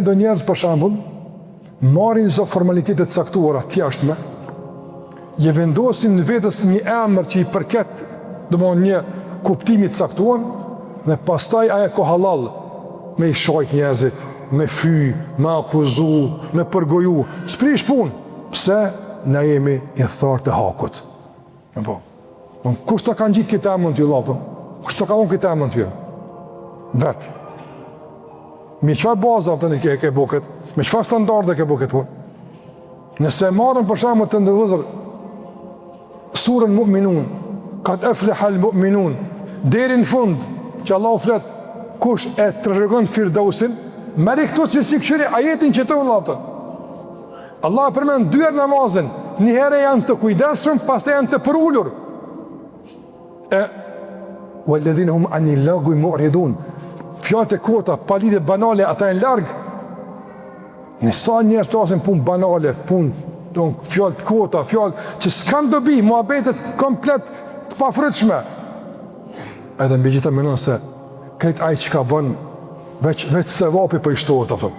Do njerëz për shembull marrin disa formalitete të caktuara të jashtme, je vendosin në vetës një emër që i përket, domthonë një kuptimi të caktuar, dhe pastaj ajo ka halal me i shojt njerëzit, me fy, me akuzu, me përgoju, s'prish punë. Pse na jemi i thartë të hakut? Apo, kush ta ka ngjit këtë emër ty vëllai? Kush ta ka dhënë këtë emër ty? Vetë. Me çfarë baza të ke buket? Me çfarë standarde ke buket? Nëse marrën për shembull të ndërlozur surën Mu'minun, kad aflaha al-mu'minun, deri në fund që Allahu flet kush e tregon Firdausin, merri këtu si këshiri ajetin që të vëllata. Allah përmend dy herë namazin, një herë janë të kujdesshëm, pastaj janë të përulur. Walladhina hum anil lagwi mu'ridun. Fjallët e kota, palidhe banale, ata e largë. Në sa njerës të asin punë banale, punë, fjallët kota, fjallët që s'kan dobi, muhabetet komplet të pafrytshme. Edhe mbi gjitha menon se krejt ajë që ka bënë, veç se vapi për i shtohet,